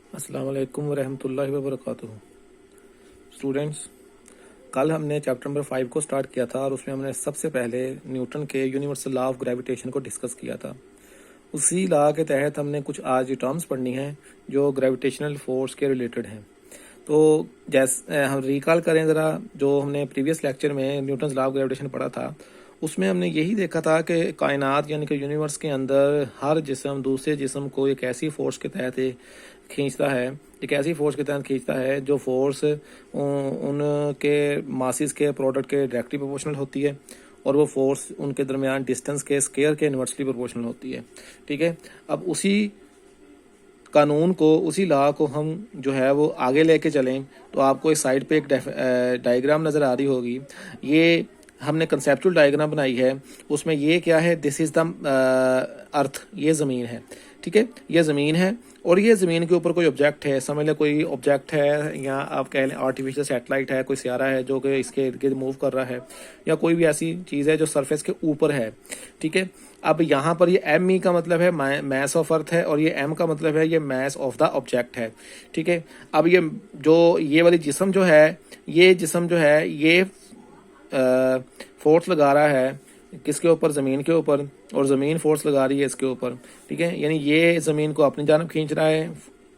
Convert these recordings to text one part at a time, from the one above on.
अस्सलाम वालेकुम वरहमतुल्लाहि वबरकातुहू। स्टूडेंट्स, कल हमने चैप्टर नंबर 5 को स्टार्ट किया था और उसमें हमने सबसे पहले न्यूटन के यूनिवर्सल लॉ ऑफ ग्रेविटेशन को डिस्कस किया था। उसी लॉ के तहत हमने कुछ आज टर्म्स पढ़नी हैं जो ग्रेविटेशनल फोर्स के रिलेटेड हैं। तो जैसे हम रिकॉल करें ज़रा, जो हमने प्रीवियस लेक्चर में न्यूटन लॉ ऑफ ग्रेविटेशन पढ़ा था, उसमें हमने यही देखा था कि कायनात यानी कि यूनिवर्स के अंदर हर जिस्म दूसरे जिस्म को एक ऐसी फोर्स के तहत खींचता है, एक ऐसी फोर्स के तहत खींचता है जो फोर्स उनके मासिस के प्रोडक्ट के डायरेक्टली प्रोपोर्शनल होती है और वो फोर्स उनके दरमियान डिस्टेंस के स्केयर के इन्वर्सली प्रोपोर्शनल होती है। ठीक है, अब उसी कानून को, उसी लॉ को हम जो है वो आगे लेके चलें तो आपको इस साइड पे एक डायग्राम नज़र आ रही होगी। ये हमने कंसेप्चुअल डायग्राम बनाई है। उसमें ये क्या है, दिस इज़ द अर्थ, ये ज़मीन है। ठीक है, ये ज़मीन है और ये ज़मीन के ऊपर कोई ऑब्जेक्ट है, समझ लें कोई ऑब्जेक्ट है, या आप कह लें आर्टिफिशियल सैटेलाइट है, कोई सियारा है जो कि इसके इर्द गिर्द मूव कर रहा है, या कोई भी ऐसी चीज़ है जो सरफेस के ऊपर है। ठीक है, अब यहाँ पर ये एम ई का मतलब है मैस ऑफ अर्थ है और ये एम का मतलब है ये मैस ऑफ द ऑब्जेक्ट है। ठीक है, अब ये वाली जिस्म जो है, ये जिस्म जो है ये फोर्स लगा रहा है किसके ऊपर, ज़मीन के ऊपर, और ज़मीन फोर्स लगा रही है इसके ऊपर। ठीक है, यानी ये ज़मीन को अपनी जानब खींच रहा है,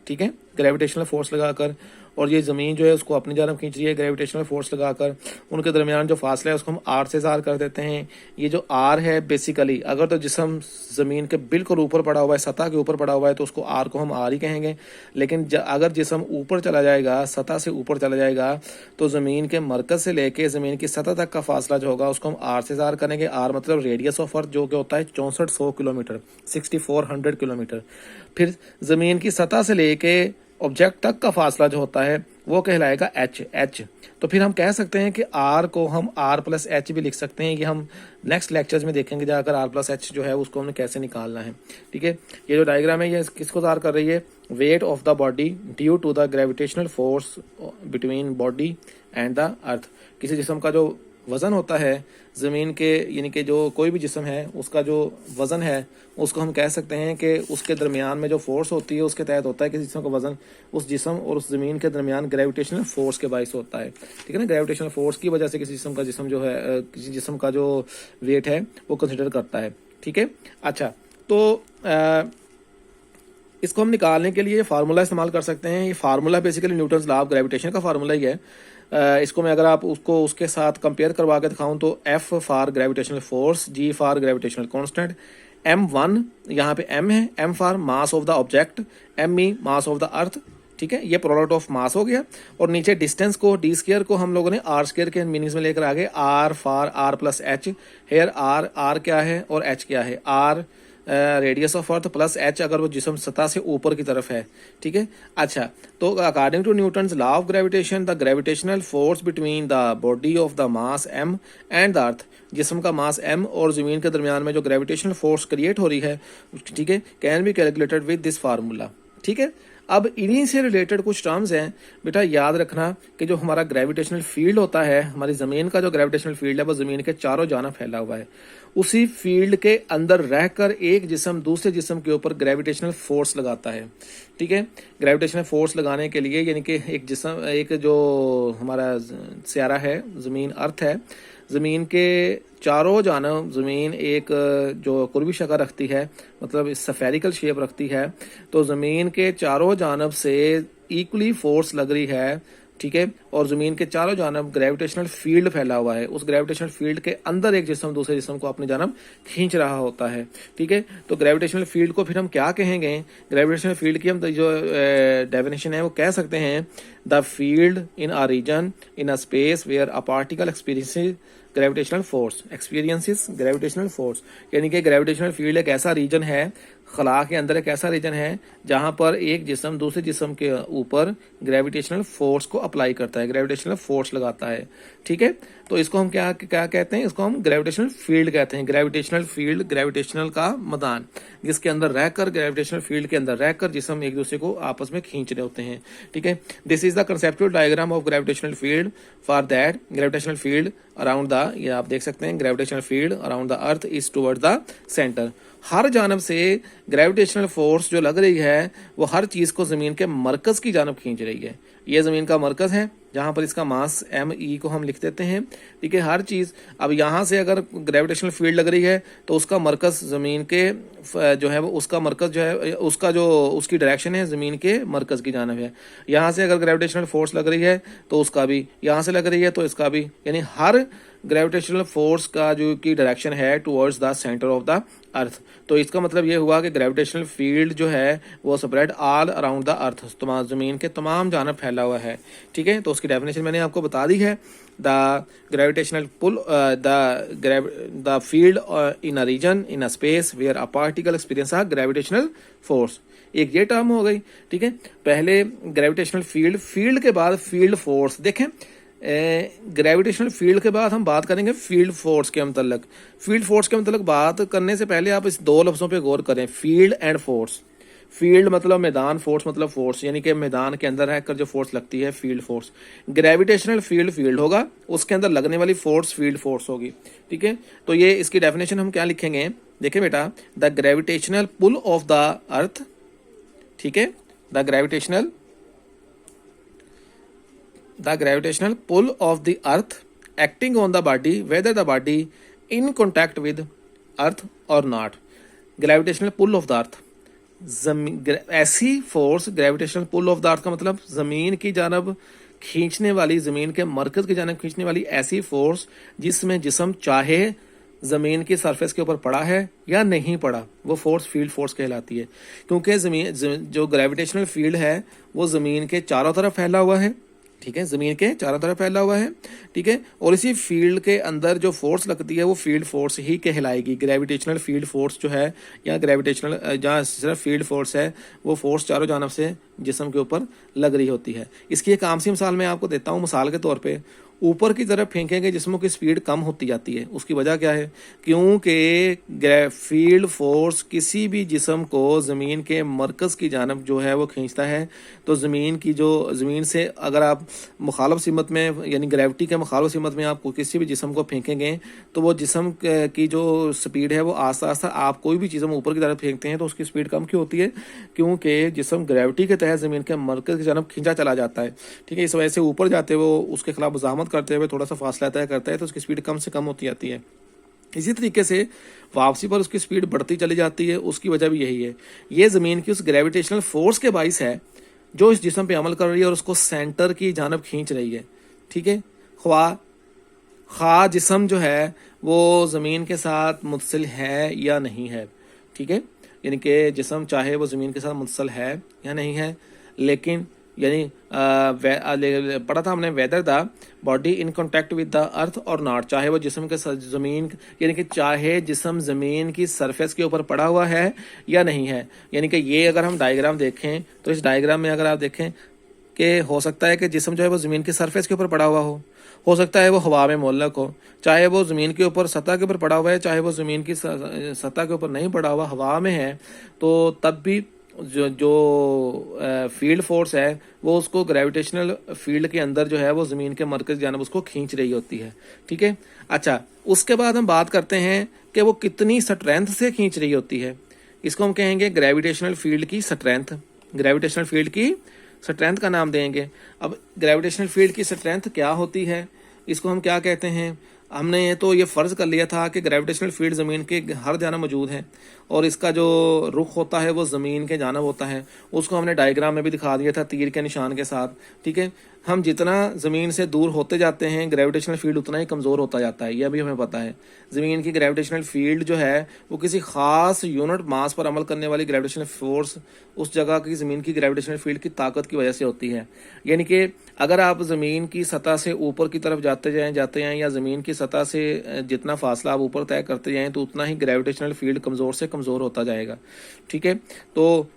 ठीक है, ग्रेविटेशनल फोर्स लगाकर, और ये ज़मीन जो है उसको अपनी जानब खींच रही है ग्रेविटेशनल फोर्स लगाकर। उनके दरमियान जो फासला है उसको हम आर से ज़ाहिर कर देते हैं। ये जो आर है बेसिकली, अगर तो जिस्म ज़मीन के बिल्कुल ऊपर पड़ा हुआ है, सतह के ऊपर पड़ा हुआ है, तो उसको आर को हम आर ही कहेंगे। लेकिन अगर जिस्म ऊपर चला जाएगा, सतह से ऊपर चला जाएगा, तो ज़मीन के मरकज़ से लेके ज़मीन की सतह तक का फासला जो होगा उसको हम आर से ज़ाहिर करेंगे। आर मतलब रेडियस ऑफ अर्थ, जो कि होता है 6400 किलोमीटर, 6400 किलोमीटर। फिर ज़मीन की सतह से लेके ऑब्जेक्ट तक का फासला जो होता है वो कहलाएगा एच। तो फिर हम कह सकते हैं कि आर को हम आर प्लस एच भी लिख सकते हैं। ये हम नेक्स्ट लेक्चर्स में देखेंगे जाकर आर प्लस एच जो है उसको हमने कैसे निकालना है। ठीक है, ये जो डायग्राम है ये किसको ज़ाहिर कर रही है, weight of the body due to the gravitational force between body and the earth. किसी जिस्म का जो वज़न होता है ज़मीन के, यानी कि जो कोई भी जिस्म है उसका जो वज़न है उसको हम कह सकते हैं कि उसके दरमियान में जो फोर्स होती है उसके तहत होता है किसी जिस्म का वज़न, उस जिस्म और उस ज़मीन के दरमियान ग्रेविटेशनल फोर्स के बायस होता है। ठीक है ना, ग्रेविटेशनल फोर्स की वजह से किसी जिस्म जो है, किसी जिस्म का जो वेट है वो कंसिडर करता है। ठीक है, अच्छा, तो इसको हम निकालने के लिए फार्मूला इस्तेमाल कर सकते हैं। ये formula basically Newton's law of gravitation का फार्मूला ही है। इसको मैं अगर आप उसको उसके साथ कंपेयर करवा के दिखाऊं तो F for gravitational force, G for gravitational constant, M1 यहाँ पे M है, M for mass of the object, ME mass of the earth. ठीक है, ये प्रोडक्ट ऑफ मास हो गया। और नीचे डिस्टेंस को, डी स्क्वायर को हम लोगों ने आर स्क्वायर के मीनिंग्स में लेकर आ गए। R for R plus H, here R क्या है और एच क्या है, R radius of earth plus H अगर वो जिस्म सतह से ऊपर की तरफ है। ठीक है, अच्छा, तो according to Newton's law of gravitation, the gravitational force between the body of the mass m and the earth, जिस्म का मास m और ज़मीन के दरमियान में जो ग्रेविटेशनल फोर्स क्रिएट हो रही है, ठीक है, can be calculated with this formula. ठीक है, अब इन्हीं से रिलेटेड कुछ टर्म्स हैं बेटा, याद रखना कि जो हमारा ग्रेविटेशनल फील्ड होता है, हमारी ज़मीन का जो ग्रेविटेशनल फील्ड है वो ज़मीन के चारों जानब फैला हुआ है। उसी फील्ड के अंदर रहकर एक जिस्म दूसरे जिस्म के ऊपर ग्रेविटेशनल फोर्स लगाता है। ठीक है, ग्रेविटेशनल फोर्स लगाने के लिए, यानी कि एक जिस्म, एक जो हमारा सियारा है, ज़मीन अर्थ है, ज़मीन के चारों जानब ज़मीन एक जो कुर्बी शक्ल रखती है, मतलब स्फेरिकल शेप रखती है, तो ज़मीन के चारों जानब से इक्वली फोर्स लग रही है। ठीक है, और ज़मीन के चारों जानब ग्रेविटेशनल फील्ड फैला हुआ है। उस ग्रेविटेशनल फील्ड के अंदर एक जिस्म दूसरे जिस्म को अपनी जानब खींच रहा होता है। ठीक है, तो ग्रेविटेशनल फील्ड को फिर हम क्या कहेंगे, ग्रेविटेशनल फील्ड की हम जो डेफिनेशन है वो कह सकते हैं, the field in a region in a space where a particle experiences gravitational force, यानी कि ग्रेविटेशनल फील्ड एक ऐसा रीजन है, खला के अंदर एक ऐसा रीजन है जहां पर एक जिस्म दूसरे जिस्म के ऊपर ग्रेविटेशनल फोर्स को अप्लाई करता है, ग्रेविटेशनल फोर्स लगाता है। ठीक है, तो इसको हम क्या क्या कहते हैं, इसको हम ग्रेविटेशनल फील्ड कहते हैं। ग्रेविटेशनल फील्ड, ग्रेविटेशनल का मैदान, जिसके अंदर रहकर, ग्रेविटेशनल फील्ड के अंदर रहकर जिसम एक दूसरे को आपस में खींच रहे होते हैं। ठीक है, this is the conceptual diagram of gravitational field. For that gravitational field around the, ये आप देख सकते हैं, gravitational field around the earth is toward the centre. हर जानब से ग्रेविटेशनल फोर्स जो लग रही है वो हर चीज को जमीन के मरकज की जानब खींच रही है। ये जमीन का मरकज है, जहां पर इसका मास ME को हम लिख देते हैं। ठीक है, हर चीज, अब यहां से अगर ग्रेविटेशनल फील्ड लग रही है तो उसका मरकज जमीन के जो है वो, उसका मरकज जो है, उसका जो उसकी डायरेक्शन है जमीन के मरकज की जानब है। यहां से अगर ग्रेविटेशनल फोर्स लग रही है तो उसका भी, यहां से लग रही है तो इसका भी, यानी हर ग्रेविटेशनल फोर्स का जो की डायरेक्शन है towards the centre of the अर्थ। तो इसका मतलब ये हुआ कि ग्रेविटेशनल फील्ड जो है वो स्प्रेड ऑल अराउंड द अर्थ, तमाम जमीन के तमाम जानब फैला हुआ है। ठीक है, तो उसकी डेफिनेशन मैंने आपको बता दी है। The gravitational pull, the field in a region in a space where a particle experience a gravitational force. एक ये टर्म हो गई। ठीक है, पहले ग्रेविटेशनल फील्ड, फील्ड के बाद फील्ड फोर्स। देखें, ग्रेविटेशनल फील्ड के बाद हम बात करेंगे फील्ड फोर्स के मतलब। फील्ड फोर्स के मतलब बात करने से पहले आप इस दो लफ्जों पे गौर करें, फील्ड एंड फोर्स। फील्ड मतलब मैदान, फोर्स मतलब फोर्स, यानी कि मैदान के अंदर रहकर जो फोर्स लगती है, field force. Gravitational field, field होगा, उसके अंदर लगने वाली फोर्स फील्ड फोर्स होगी। ठीक है, तो ये इसकी डेफिनेशन हम क्या लिखेंगे, देखिए बेटा, the gravitational pull of the earth. ठीक है, the gravitational pull of the earth acting on the body whether the body in contact with earth or not। gravitational pull of the earth, ऐसी force, gravitational pull of the earth का मतलब जमीन की जानब खींचने वाली, जमीन के मरकज की जानब खींचने वाली ऐसी फोर्स जिसमें जिसम चाहे जमीन की सरफेस के ऊपर पड़ा है या नहीं पड़ा, वो फोर्स फील्ड फोर्स कहलाती है। क्योंकि जमीन जो ग्रेविटेशनल फील्ड है वो जमीन के चारों तरफ फैला हुआ है। ठीक है, जमीन के चारों तरफ फैला हुआ है। ठीक है, और इसी फील्ड के अंदर जो फोर्स लगती है वो फील्ड फोर्स ही कहलाएगी। ग्रेविटेशनल फील्ड फोर्स जो है, या ग्रेविटेशनल जहाँ सिर्फ फील्ड फोर्स है, वो फोर्स चारों जानब से जिस्म के ऊपर लग रही होती है। इसकी एक आम सी मिसाल मैं आपको देता हूँ। मिसाल के तौर पे ऊपर की तरफ फेंकेंगे जिस्मों की स्पीड कम होती जाती है। उसकी वजह क्या है, क्योंकि फील्ड फोर्स किसी भी जिस्म को ज़मीन के मरकज़ की जानब जो है वो खींचता है। तो ज़मीन की जो, ज़मीन से अगर आप मुखालफ सिमत में, यानी ग्रेविटी के मुखालफ सिमत में आप किसी भी जिस्म को फेंकेंगे तो वो जिस्म की जो स्पीड है वो आस्ता आस्ता, आप कोई भी चीज़ हम ऊपर की तरफ फेंकते हैं तो उसकी स्पीड कम क्यों होती है, क्योंकि जिस्म ग्रेविटी के तहत ज़मीन के मरकज़ की जानब खींचा चला जाता है। ठीक है, इस वजह से ऊपर जाते वो उसके खिलाफ मज़ाहमत करते हुए थोड़ा सा फासला तय करता है तो उसकी स्पीड कम से कम होती जाती है। इसी तरीके से वापसी पर उसकी स्पीड बढ़ती चली जाती है। उसकी वजह भी यही है, ये ज़मीन की उस ग्रेविटेशनल फोर्स के बाइस है जो इस जिस्म पे अमल कर रही है और उसको सेंटर की जानब खींच रही है। ठीक है, ख्वा जिस्म जो है वो ज़मीन के साथ मुत्सिल है या नहीं है। ठीक है, यानी कि जिस्म चाहे वो ज़मीन के साथ मुत्सिल है या नहीं है, लेकिन यानी पढ़ा था हमने, whether the body in contact with the earth और नॉट, चाहे वो जिस्म के ज़मीन, यानी कि चाहे जिस्म ज़मीन की सरफेस के ऊपर पड़ा हुआ है या नहीं है। यानी कि ये अगर हम डायग्राम देखें तो इस डायग्राम में अगर आप देखें कि हो सकता है कि जिस्म जो है वो ज़मीन की सरफेस के ऊपर पड़ा हुआ हो सकता है वो हवा में मुअल्लक हो, चाहे वो ज़मीन के ऊपर सतह के ऊपर पड़ा हुआ है, चाहे वो ज़मीन की सतह के ऊपर नहीं पड़ा हुआ, हवा में है, तो तब भी जो फील्ड फोर्स है वो उसको ग्रेविटेशनल फील्ड के अंदर जो है वो ज़मीन के मरकज़ जानब उसको खींच रही होती है। ठीक है, अच्छा, उसके बाद हम बात करते हैं कि वो कितनी स्ट्रेंथ से खींच रही होती है। इसको हम कहेंगे ग्रेविटेशनल फील्ड की स्ट्रेंथ। ग्रेविटेशनल फील्ड की स्ट्रेंथ का नाम देंगे। अब ग्रेविटेशनल फील्ड की स्ट्रेंथ क्या होती है, इसको हम क्या कहते हैं, हमने तो ये फ़र्ज़ कर लिया था कि ग्रेविटेशनल फील्ड ज़मीन के हर जानब मौजूद है और इसका जो रुख होता है वो ज़मीन के जानब होता है। उसको हमने डायग्राम में भी दिखा दिया था तीर के निशान के साथ। ठीक है, हम जितना ज़मीन से दूर होते जाते हैं ग्रेविटेशनल फील्ड उतना ही कमज़ोर होता जाता है, यह भी हमें पता है। ज़मीन की ग्रेविटेशनल फील्ड जो है वो किसी ख़ास यूनिट मास पर अमल करने वाली ग्रेविटेशनल फोर्स उस जगह की ज़मीन की ग्रेविटेशनल फील्ड की ताकत की वजह से होती है। यानी कि अगर आप ज़मीन की सतह से ऊपर की तरफ जाते जाएँ या ज़मीन की सतह से जितना फासला आप ऊपर तय करते जाएं तो उतना ही ग्रेविटेशनल फील्ड कमज़ोर से कमज़ोर होता जाएगा। ठीक है, तो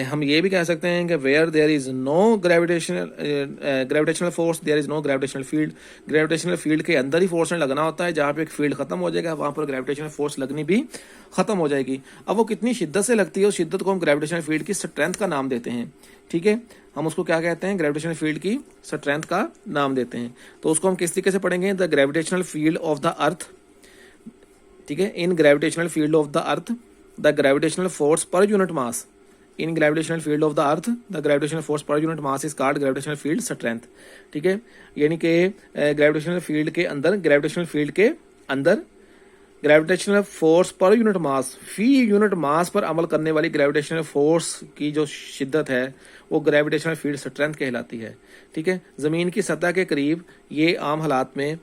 हम ये भी कह सकते हैं कि where there is no gravitational force there is no gravitational field. Gravitational field के अंदर ही फोर्स लगना होता है, जहाँ पे एक फील्ड ख़त्म हो जाएगा वहाँ पर ग्रेविटेशनल फोर्स लगनी भी ख़त्म हो जाएगी। अब वो कितनी शिद्दत से लगती है, उस शिद्दत को हम ग्रेविटेशनल फील्ड की स्ट्रेंथ का नाम देते हैं। ठीक है, हम उसको क्या कहते हैं, ग्रेविटेशनल फील्ड की स्ट्रेंथ का नाम देते हैं। तो उसको हम किस तरीके से पढ़ेंगे, the gravitational field of the earth. ठीक है, in gravitational field of the earth the gravitational force per unit mass, in gravitational field of the earth the gravitational force per unit mass is called gravitational field strength. ठीक है, यानी कि gravitational field के अंदर, gravitational field के अंदर gravitational force per unit mass, phi unit mass पर अमल करने वाली ग्रेविटेशनल फोर्स की जो शिद्दत है वो ग्रेविटेशनल फील्ड स्ट्रेंथ कहलाती है। ठीक है, ज़मीन की सतह के करीब ये आम हालात में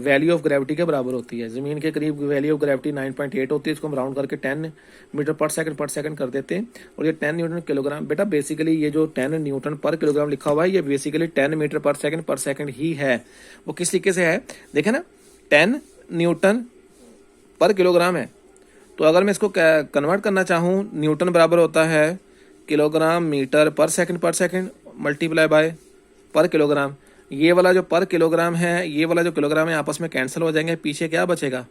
वैल्यू ऑफ ग्रेविटी के बराबर होती है। ज़मीन के करीब वैल्यू ऑफ ग्रेविटी 9.8 होती है, इसको हम राउंड करके 10 मीटर पर सेकंड कर देते हैं, और ये 10 न्यूटन किलोग्राम। बेटा बेसिकली ये जो 10 न्यूटन पर किलोग्राम लिखा हुआ है ये बेसिकली 10 मीटर पर सेकंड ही है। वो किस तरीके से है देखें ना, 10 न्यूटन पर किलोग्राम है। तो अगर मैं इसको कन्वर्ट करना चाहूँ, न्यूटन बराबर होता है किलोग्राम मीटर पर सेकंड मल्टीप्लाई बाय पर किलोग्राम। ये वाला जो पर किलोग्राम है, ये वाला जो किलोग्राम है, आपस में कैंसिल हो जाएंगे, पीछे क्या बचेगा,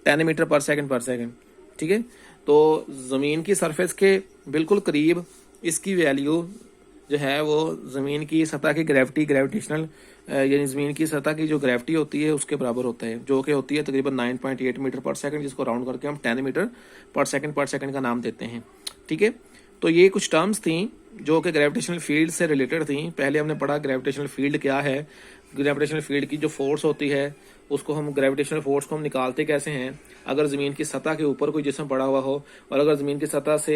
10 मीटर पर सेकंड। ठीक है, तो ज़मीन की सरफेस के बिल्कुल करीब इसकी वैल्यू जो है वो ज़मीन की सतह की ग्रेविटेशनल यानी ज़मीन की सतह की जो ग्रेविटी होती है उसके बराबर होता है, जो कि होती है तकरीबन 9.8 मीटर पर सेकंड, जिसको राउंड करके हम 10 मीटर पर सेकंड का नाम देते हैं। ठीक है, तो ये कुछ टर्म्स थी जो कि ग्रेविटेशनल फील्ड से रिलेटेड थी। पहले हमने पढ़ा ग्रेविटेशनल फील्ड क्या है, ग्रेविटेशनल फील्ड की जो फोर्स होती है उसको हम, ग्रेविटेशनल फोर्स को हम निकालते कैसे हैं। अगर ज़मीन की सतह के ऊपर कोई जिस्म पड़ा हुआ हो और अगर ज़मीन की सतह से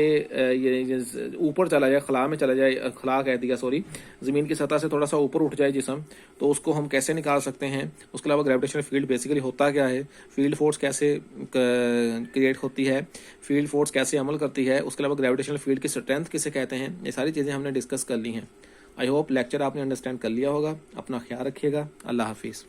ये ऊपर चला जाए, खला में चला जाए, खला कह दिया सॉरी, ज़मीन की सतह से थोड़ा सा ऊपर उठ जाए जिस्म, तो उसको हम कैसे निकाल सकते हैं। उसके अलावा ग्रेविटेशनल फील्ड बेसिकली होता क्या है, फील्ड फोर्स कैसे क्रिएट होती है, फील्ड फोर्स कैसे अमल करती है, उसके अलावा ग्रेविटेशनल फील्ड की स्ट्रेंथ किसे कहते हैं, ये सारी चीज़ें हमने डिस्कस कर ली हैं। आई होप लेक्चर आपने अंडरस्टैंड कर लिया होगा। अपना ख्याल रखिएगा। अल्लाह हाफिज़।